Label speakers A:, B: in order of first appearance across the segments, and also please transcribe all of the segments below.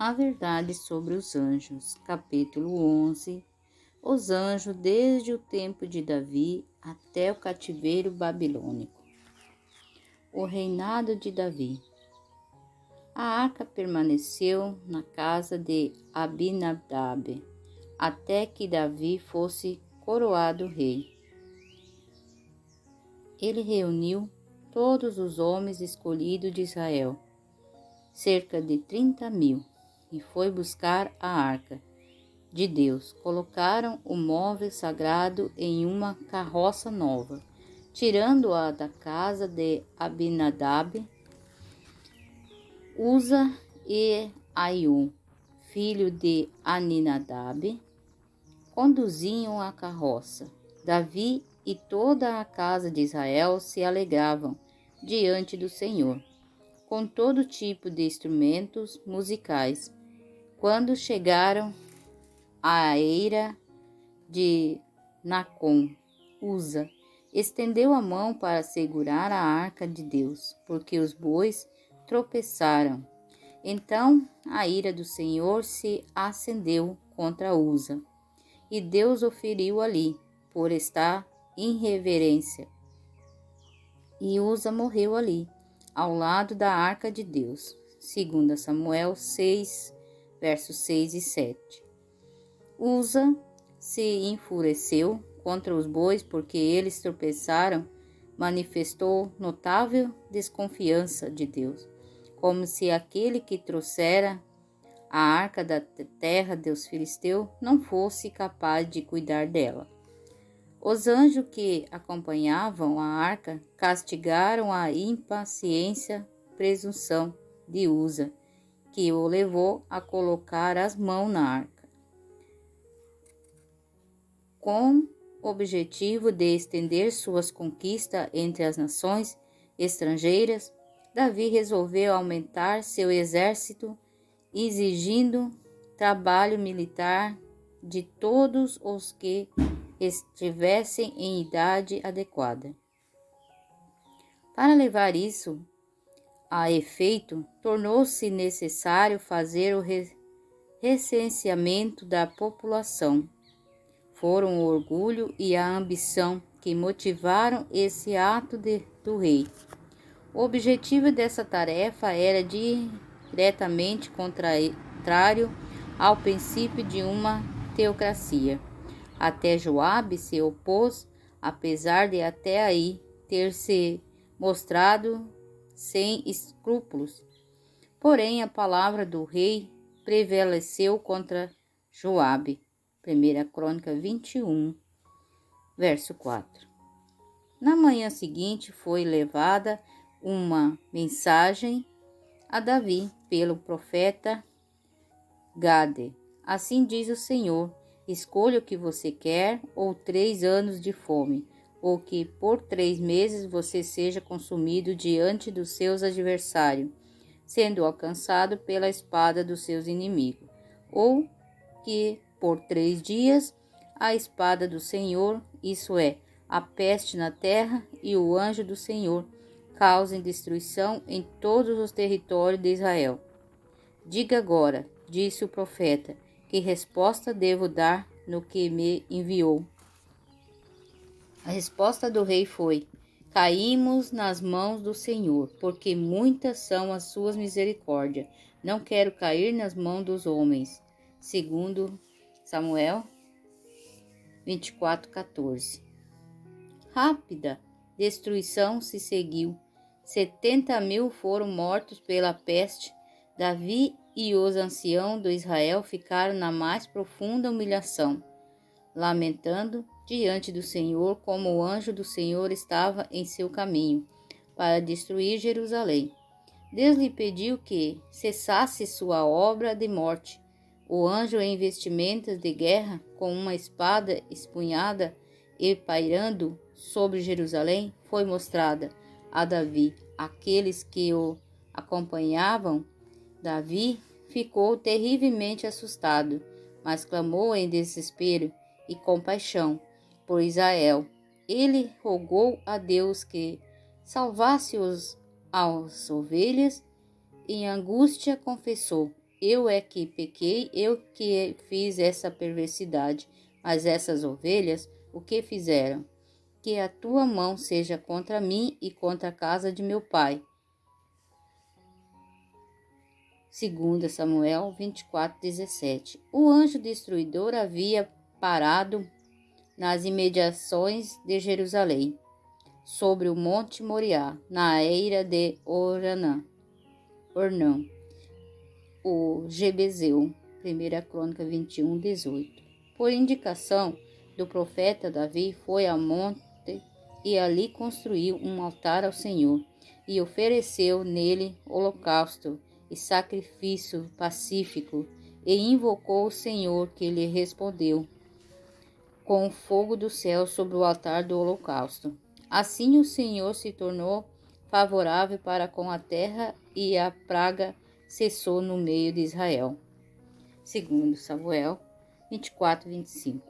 A: A verdade sobre os anjos, capítulo 11. Os anjos desde o tempo de Davi até o cativeiro babilônico. O reinado de Davi. A arca permaneceu na casa de Abinadab, até que Davi fosse coroado rei. Ele reuniu todos os homens escolhidos de Israel, cerca de 30.000, e foi buscar a arca de Deus. Colocaram o móvel sagrado em uma carroça nova, tirando-a da casa de Abinadab. Uza e Aiu, filho de Aminadab, conduziam a carroça. Davi e toda a casa de Israel se alegravam diante do Senhor, com todo tipo de instrumentos musicais. Quando chegaram à eira de Nacon, Uza estendeu a mão para segurar a arca de Deus, porque os bois tropeçaram. Então a ira do Senhor se acendeu contra Uza, e Deus o feriu ali, por esta irreverência. E Uza morreu ali, ao lado da arca de Deus. 2 Samuel 6, versos 6 e 7. Uza se enfureceu contra os bois porque eles tropeçaram, manifestou notável desconfiança de Deus, como se aquele que trouxera a arca da terra dos filisteus não fosse capaz de cuidar dela. Os anjos que acompanhavam a arca castigaram a impaciência, presunção de Uza, que o levou a colocar as mãos na arca, com o objetivo de estender suas conquistas entre as nações estrangeiras. Davi resolveu aumentar seu exército, exigindo trabalho militar de todos os que estivessem em idade adequada. Para levar isso a efeito, tornou-se necessário fazer o recenseamento da população. Foram o orgulho e a ambição que motivaram esse ato do rei. O objetivo dessa tarefa era diretamente contrário ao princípio de uma teocracia. Até Joabe se opôs, apesar de até aí ter se mostrado sem escrúpulos. Porém, a palavra do rei prevaleceu contra Joabe. 1 Crônica 21, verso 4. Na manhã seguinte foi levada uma mensagem a Davi pelo profeta Gade. Assim diz o Senhor: escolha o que você quer, ou 3 anos de fome, ou que por 3 meses você seja consumido diante dos seus adversários, sendo alcançado pela espada dos seus inimigos, ou que por 3 dias a espada do Senhor, isso é, a peste na terra, e o anjo do Senhor causem destruição em todos os territórios de Israel. Diga agora, disse o profeta, que resposta devo dar no que me enviou? A resposta do rei foi: caímos nas mãos do Senhor, porque muitas são as suas misericórdias. Não quero cair nas mãos dos homens. 2 Samuel 24:14. Rápida destruição se seguiu. 70.000 foram mortos pela peste. Davi e os anciãos do Israel ficaram na mais profunda humilhação, lamentando diante do Senhor como o anjo do Senhor estava em seu caminho para destruir Jerusalém. Deus lhe pediu que cessasse sua obra de morte. O anjo em vestimentas de guerra, com uma espada empunhada e pairando sobre Jerusalém, foi mostrada a Davi. Aqueles que o acompanhavam, Davi ficou terrivelmente assustado, mas clamou em desespero e compaixão por Israel. Ele rogou a Deus que salvasse as ovelhas. Em angústia confessou: eu é que pequei, eu que fiz essa perversidade. Mas essas ovelhas, o que fizeram? Que a tua mão seja contra mim e contra a casa de meu pai. 2 Samuel 24:17. O anjo destruidor havia parado nas imediações de Jerusalém, sobre o monte Moriá, na eira de Ornã, o Jebuseu. 1 Crônica 21:18. Por indicação do profeta Davi, foi ao monte e ali construiu um altar ao Senhor, e ofereceu nele holocausto e sacrifício pacífico, e invocou o Senhor, que lhe respondeu com o fogo do céu sobre o altar do holocausto. Assim o Senhor se tornou favorável para com a terra, e a praga cessou no meio de Israel. 2 Samuel 24:25.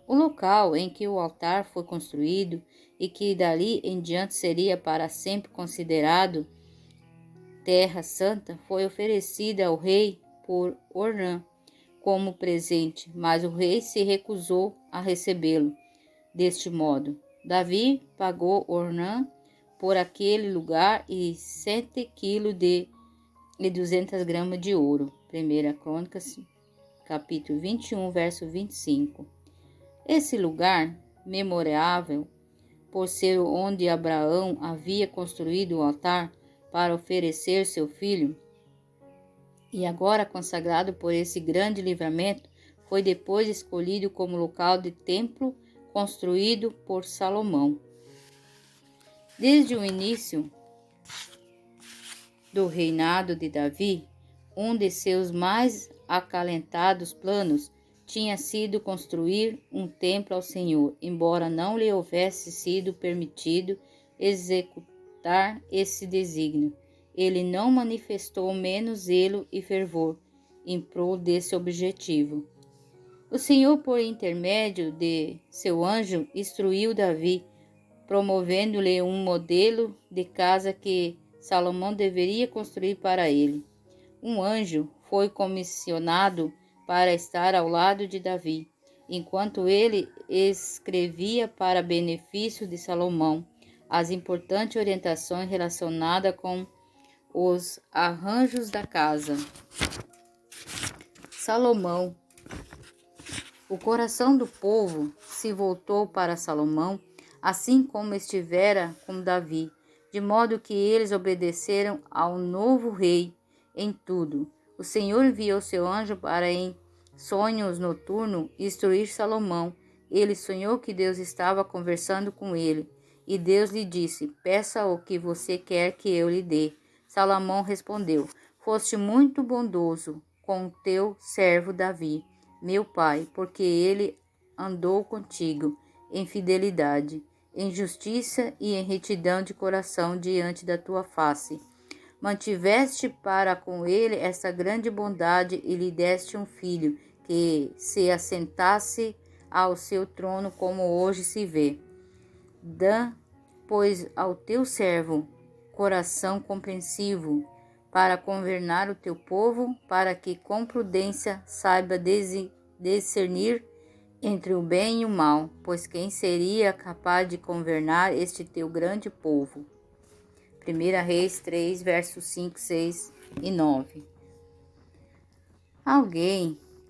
A: O local em que o altar foi construído e que dali em diante seria para sempre considerado terra santa foi oferecida ao rei por Ornã como presente, mas o rei se recusou a recebê-lo. Deste modo, Davi pagou Ornã por aquele lugar e 100 quilos e 200 gramas de ouro. 1 Crônicas, capítulo 21, verso 25. Esse lugar, memorável por ser onde Abraão havia construído o altar para oferecer seu filho, e agora consagrado por esse grande livramento, foi depois escolhido como local de templo construído por Salomão. Desde o início do reinado de Davi, um de seus mais acalentados planos tinha sido construir um templo ao Senhor, embora não lhe houvesse sido permitido executar esse desígnio. Ele não manifestou menos zelo e fervor em prol desse objetivo. O Senhor, por intermédio de seu anjo, instruiu Davi, promovendo-lhe um modelo de casa que Salomão deveria construir para ele. Um anjo foi comissionado para estar ao lado de Davi, enquanto ele escrevia para benefício de Salomão as importantes orientações relacionadas com os arranjos da casa. Salomão. O coração do povo se voltou para Salomão, assim como estivera com Davi, de modo que eles obedeceram ao novo rei em tudo. O Senhor enviou seu anjo para, em sonhos noturnos, instruir Salomão. Ele sonhou que Deus estava conversando com ele, e Deus lhe disse: peça o que você quer que eu lhe dê. Salomão respondeu: foste muito bondoso com o teu servo Davi, meu pai, porque ele andou contigo em fidelidade, em justiça e em retidão de coração diante da tua face. Mantiveste para com ele essa grande bondade e lhe deste um filho, que se assentasse ao seu trono, como hoje se vê. Dá, pois, ao teu servo coração compreensivo, para governar o teu povo, para que com prudência saiba discernir entre o bem e o mal, pois quem seria capaz de governar este teu grande povo? 1 Reis 3, versos 5, 6 e 9.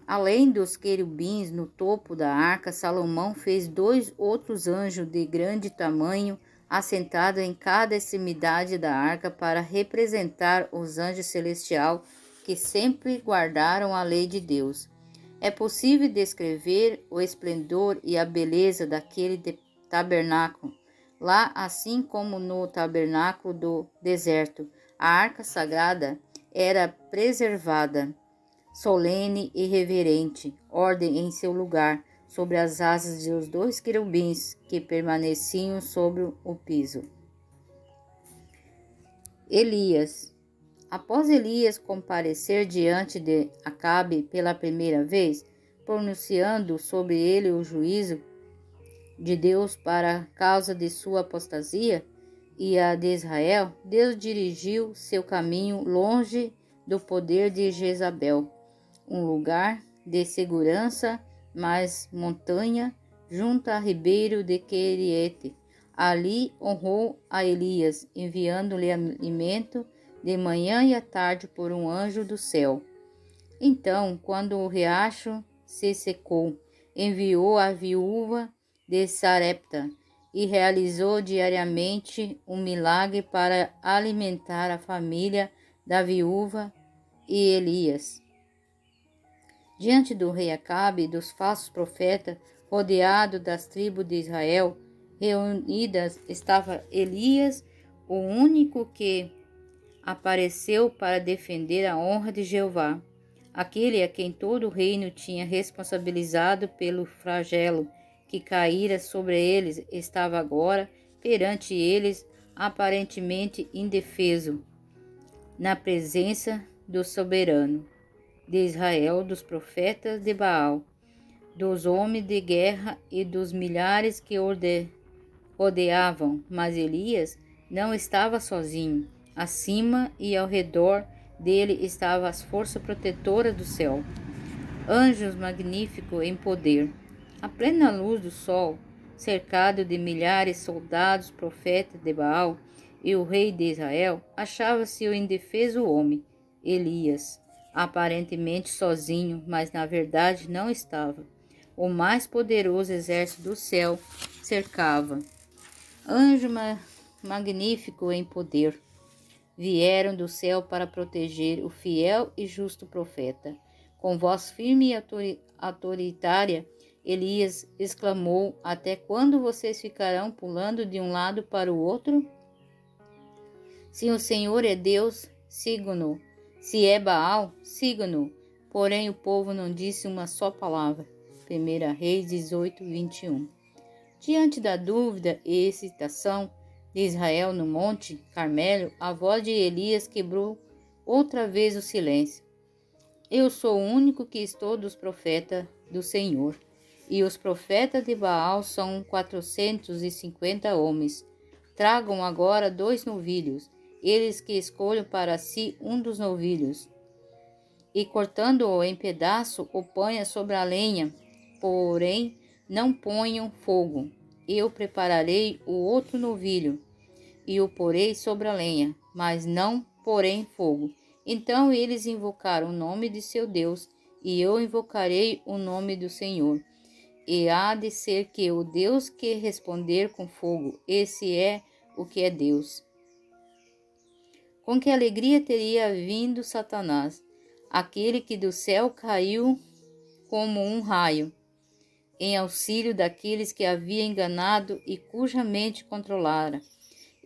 A: Além dos querubins no topo da arca, Salomão fez 2 outros anjos de grande tamanho, assentados em cada extremidade da arca, para representar os anjos celestiais que sempre guardaram a lei de Deus. É possível descrever o esplendor e a beleza daquele tabernáculo. Lá, assim como no tabernáculo do deserto, a arca sagrada era preservada, solene e reverente, ordem em seu lugar, sobre as asas dos 2 querubins que permaneciam sobre o piso. Elias. Após Elias comparecer diante de Acabe pela primeira vez, pronunciando sobre ele o juízo de Deus para causa de sua apostasia e a de Israel, Deus dirigiu seu caminho longe do poder de Jezabel, um lugar de segurança, mas montanha, junto a ribeiro de Queriete. Ali honrou a Elias, enviando-lhe alimento de manhã e à tarde por um anjo do céu. Então, quando o riacho se secou, enviou a viúva de Sarepta e realizou diariamente um milagre para alimentar a família da viúva e Elias. Diante do rei Acabe e dos falsos profetas, rodeado das tribos de Israel, reunidas, estava Elias, o único que apareceu para defender a honra de Jeová, aquele a quem todo o reino tinha responsabilizado pelo flagelo que caíra sobre eles, estava agora perante eles aparentemente indefeso, na presença do soberano de Israel, dos profetas de Baal, dos homens de guerra e dos milhares que rodeavam. Mas Elias não estava sozinho. Acima e ao redor dele estavam as forças protetoras do céu, anjos magníficos em poder. À plena luz do sol, cercado de milhares de soldados profetas de Baal, e o rei de Israel, achava-se o indefeso homem, Elias, aparentemente sozinho, mas na verdade não estava. O mais poderoso exército do céu cercava. Anjo magnífico em poder vieram do céu para proteger o fiel e justo profeta. Com voz firme e autoritária, Elias exclamou: Até quando vocês ficarão pulando de um lado para o outro? Se o Senhor é Deus, sigam-no. Se é Baal, sigam-no. Porém o povo não disse uma só palavra. 1 Reis 18, 21. Diante da dúvida e excitação de Israel no monte Carmelo, a voz de Elias quebrou outra vez o silêncio. Eu sou o único que estou dos profetas do Senhor, e os profetas de Baal são 450 homens. Tragam agora 2 novilhos, eles que escolham para si um dos novilhos, e cortando-o em pedaço, o ponha sobre a lenha, porém não ponham fogo. Eu prepararei o outro novilho, e o porei sobre a lenha, mas não porém fogo. Então eles invocaram o nome de seu Deus, e eu invocarei o nome do Senhor. E há de ser que o Deus que responder com fogo, esse é o que é Deus. Com que alegria teria vindo Satanás, aquele que do céu caiu como um raio, em auxílio daqueles que havia enganado e cuja mente controlara,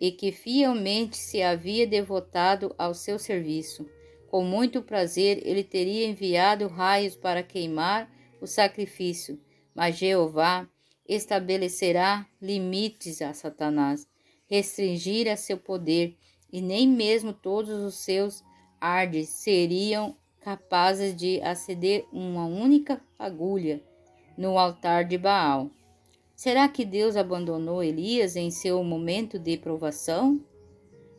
A: e que fielmente se havia devotado ao seu serviço. Com muito prazer ele teria enviado raios para queimar o sacrifício, mas Jeová estabelecerá limites a Satanás, restringirá seu poder, e nem mesmo todos os seus ardes seriam capazes de acender uma única agulha no altar de Baal. Será que Deus abandonou Elias em seu momento de provação?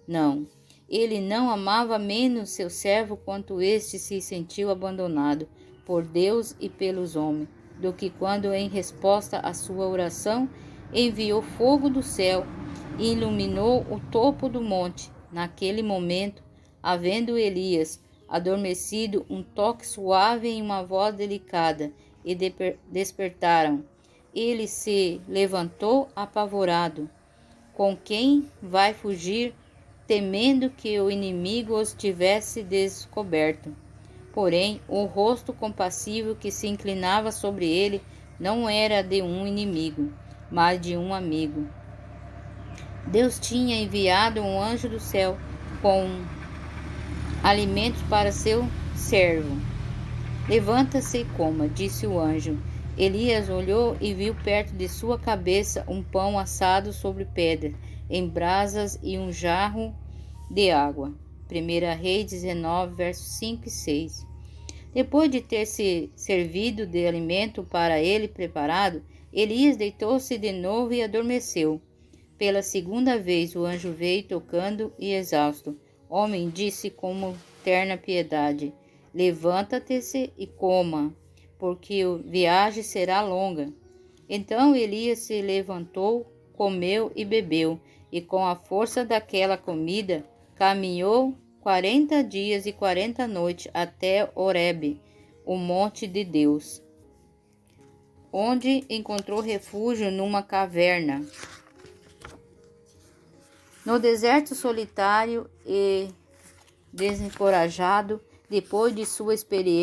A: Não. Ele não amava menos seu servo quanto este se sentiu abandonado por Deus e pelos homens, do que quando, em resposta à sua oração, enviou fogo do céu e iluminou o topo do monte. Naquele momento, havendo Elias adormecido, um toque suave em uma voz delicada, e despertaram. Ele se levantou apavorado. Com quem vai fugir, temendo que o inimigo os tivesse descoberto? Porém, o rosto compassivo que se inclinava sobre ele não era de um inimigo, mas de um amigo. Deus tinha enviado um anjo do céu com alimentos para seu servo. Levanta-se e coma, disse o anjo. Elias olhou e viu perto de sua cabeça um pão assado sobre pedra, em brasas e um jarro de água. 1 Reis 19, versos 5 e 6. Depois de ter se servido de alimento para ele preparado, Elias deitou-se de novo e adormeceu. Pela segunda vez o anjo veio tocando e exausto. Homem, disse, como terna piedade. Levanta-te-se e coma, porque a viagem será longa. Então Elias se levantou, comeu e bebeu, e com a força daquela comida caminhou 40 dias e 40 noites até Horebe, o monte de Deus, onde encontrou refúgio numa caverna. No deserto solitário e desencorajado, depois de sua experiência